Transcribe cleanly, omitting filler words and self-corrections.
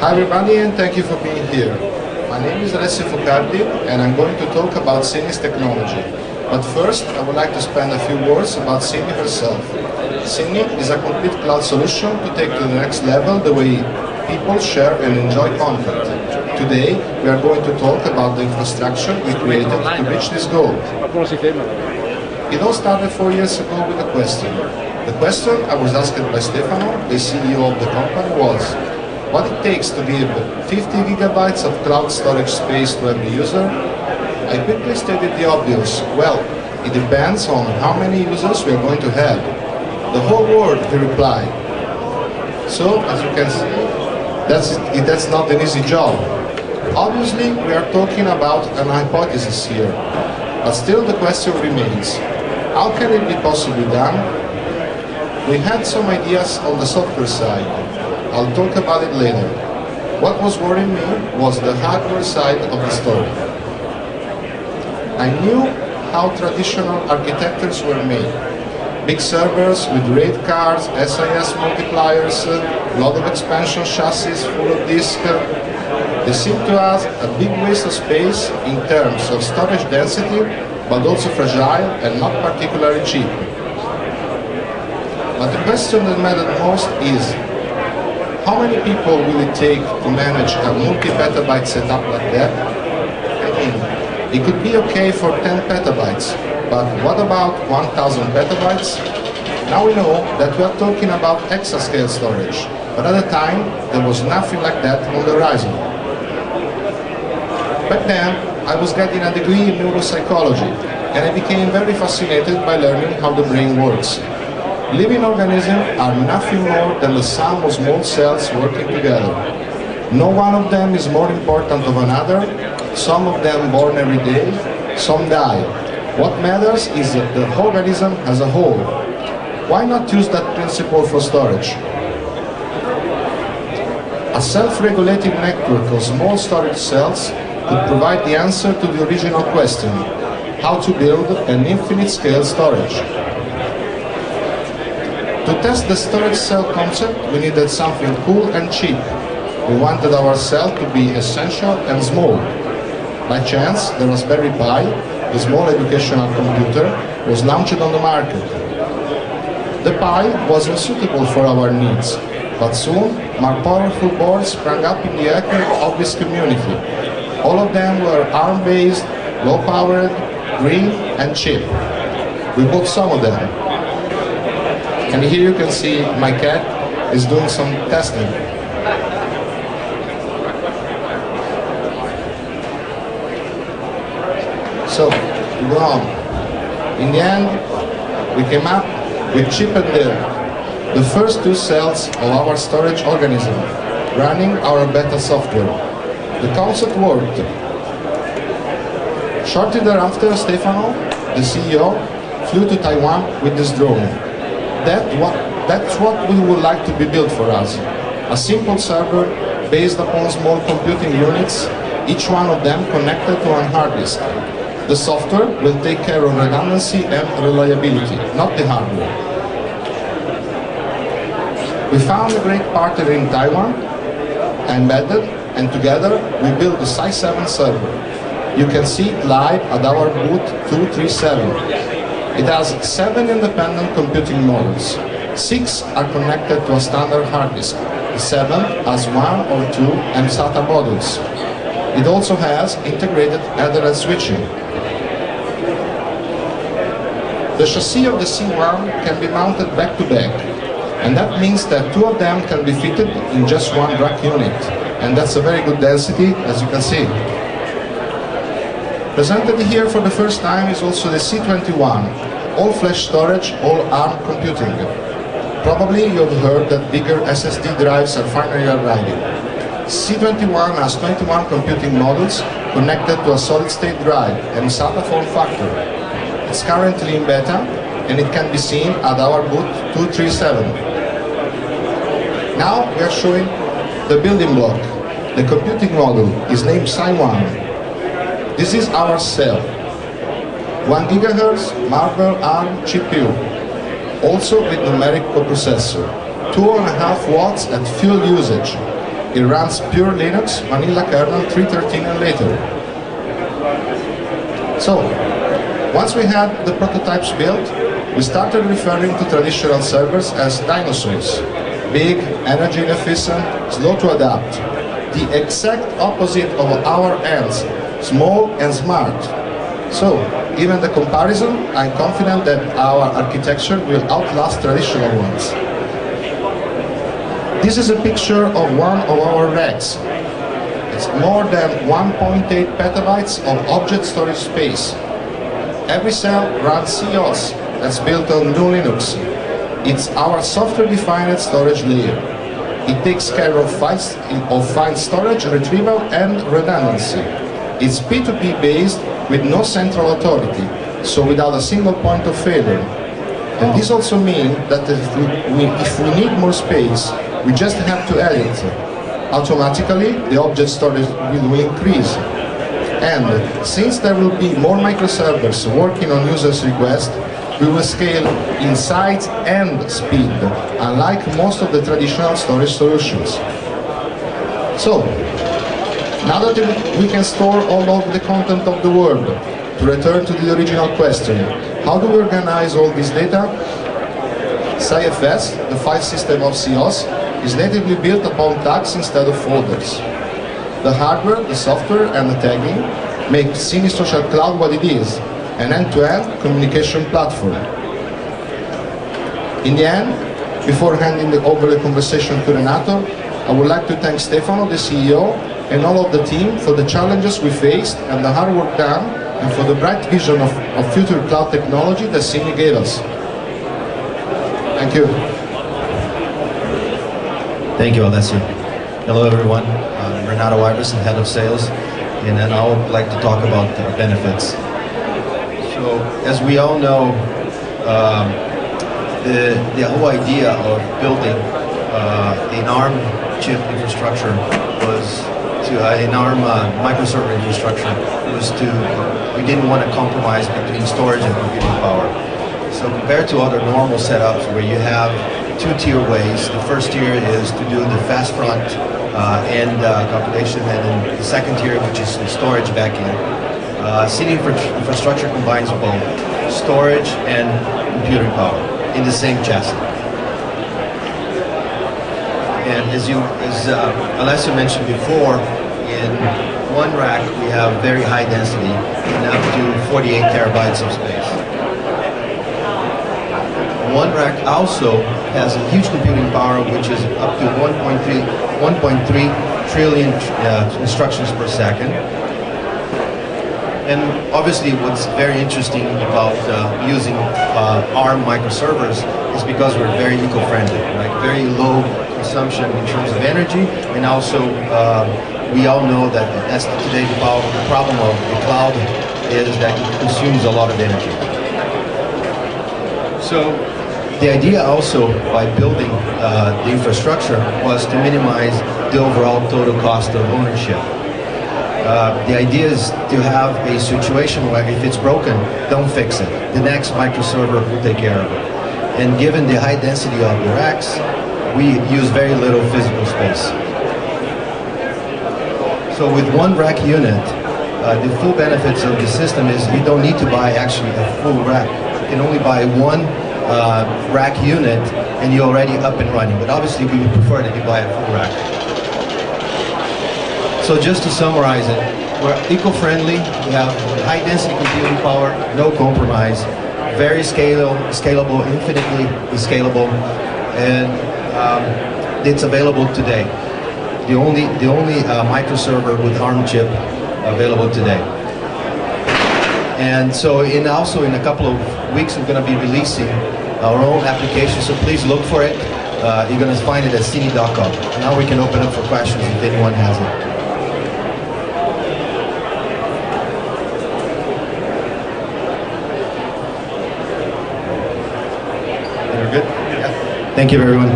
Hi everybody and thank you for being here. My name is Alessio Focardi and I'm going to talk about Cynny's technology. But first I would like to spend a few words about Cynny herself. Cynny is a complete cloud solution to take to the next level the way people share and enjoy content. Today we are going to talk about the infrastructure we created to reach this goal. It all started 4 years ago with a question. The question I was asked by Stefano, the CEO of the company, was what it takes to give 50 gigabytes of cloud storage space to every user. I quickly stated the obvious. Well, it depends on how many users we are going to have. The whole world, he replied. So, as you can see, that's not an easy job. Obviously, we are talking about an hypothesis here, but still the question remains. How can it be possibly done? We had some ideas on the software side. I'll talk about it later. What was worrying me was the hardware side of the story. I knew how traditional architectures were made. Big servers with RAID cards, SIS multipliers, a lot of expansion chassis full of disk. They seem to us a big waste of space in terms of storage density, but also fragile and not particularly cheap. But the question that mattered most is, how many people will it take to manage a multi-petabyte setup like that? I mean, it could be okay for 10 petabytes, but what about 1000 petabytes? Now we know that we are talking about exascale storage, but at the time there was nothing like that on the horizon. Back then, I was getting a degree in neuropsychology, and I became very fascinated by learning how the brain works. Living organisms are nothing more than the sum of small cells working together. No one of them is more important than another. Some of them born every day, some die. What matters is that the organism as a whole. Why not use that principle for storage? A self-regulating network of small storage cells could provide the answer to the original question, how to build an infinite scale storage. To test the storage cell concept, we needed something cool and cheap. We wanted our cell to be essential and small. By chance, the Raspberry Pi, the small educational computer, was launched on the market. The Pi wasn't suitable for our needs, but soon, more powerful boards sprang up in the eco-obvious community. All of them were ARM-based, low-powered, green, and cheap. We bought some of them. And here you can see my cat is doing some testing. So, to go on. In the end, we came up with Chip and Dale, the first 2 cells of our storage organism, running our beta software. The concept worked. Shortly thereafter, Stefano, the CEO, flew to Taiwan with this drone. That's what we would like to be built for us. A simple server based upon small computing units, each one of them connected to a hard disk. The software will take care of redundancy and reliability, not the hardware. We found a great partner in Taiwan, embedded, and together we built the Size 7 server. You can see it live at our booth 237. It has 7 independent computing modules. 6 are connected to a standard hard disk. The 7th has 1 or 2 mSATA modules. It also has integrated Ethernet switching. The chassis of the C1 can be mounted back to back, and that means that 2 of them can be fitted in just one rack unit, and that's a very good density, as you can see. Presented here for the first time is also the C21, all flash storage, all ARM computing. Probably you've heard that bigger SSD drives are finally arriving. C21 has 21 computing modules connected to a solid-state drive and SATA form factor. It's currently in beta, and it can be seen at our booth 237. Now we are showing the building block. The computing module is named Cy1. This is our cell. 1 GHz Marvel ARM GPU, also with numeric coprocessor. 2.5 watts at full usage. It runs pure Linux, vanilla kernel 3.13 and later. So, once we had the prototypes built, we started referring to traditional servers as dinosaurs. Big, energy inefficient, slow to adapt. The exact opposite of our ends, small and smart. So, given the comparison, I'm confident that our architecture will outlast traditional ones. This is a picture of one of our racks. It's more than 1.8 petabytes of object storage space. Every cell runs COS that's built on GNU Linux. It's our software-defined storage layer. It takes care of file storage, retrieval, and redundancy. It's P2P based with no central authority, so without a single point of failure. And this also means that if we need more space, we just have to add it. Automatically, the object storage will increase. And since there will be more microservers working on users' requests, we will scale in size and speed, unlike most of the traditional storage solutions. So, now that we can store all of the content of the world, to return to the original question, how do we organize all this data? CFS, the file system of COS, is natively built upon tags instead of folders. The hardware, the software, and the tagging make Cynny Social Cloud what it is, an end-to-end communication platform. In the end, before handing over the conversation to Renato, I would like to thank Stefano, the CEO, and all of the team for the challenges we faced and the hard work done, and for the bright vision of future cloud technology that Cynny gave us. Thank you. Thank you, Alessio. Hello, everyone. I'm Renato Iverson, Head of Sales, and then I would like to talk about our benefits. So, as we all know, the whole idea of building an ARM chip infrastructure was an ARM microserver infrastructure was we didn't want to compromise between storage and computing power. So compared to other normal setups where you have two-tier ways, the first tier is to do the fast front end calculation, and then the second tier, which is the storage backend. Cynny infrastructure combines both storage and computing power in the same chassis. And as Alessio mentioned before, in one rack we have very high density and up to 48 terabytes of space. One rack also has a huge computing power, which is up to 1.3 trillion instructions per second. And obviously what's very interesting about using ARM microservers is because we're very eco-friendly, right? Very low consumption in terms of energy, and also we all know that that's today the problem of the cloud is that it consumes a lot of energy. So the idea also by building the infrastructure was to minimize the overall total cost of ownership. The idea is to have a situation where if it's broken, don't fix it. The next microserver will take care of it. And given the high density of the racks, we use very little physical space. So with one rack unit, the full benefits of the system is you don't need to buy actually a full rack. You can only buy one rack unit and you're already up and running. But obviously we would prefer that you buy a full rack. So just to summarize it, we're eco-friendly, we have high density computing power, no compromise, very scalable, infinitely scalable, and it's available today. The only microserver with ARM chip available today. And so also in a couple of weeks we're going to be releasing our own application, so please look for it. You're going to find it at cynny.com. Now we can open up for questions if anyone has it. Good? Yeah. Thank you, everyone.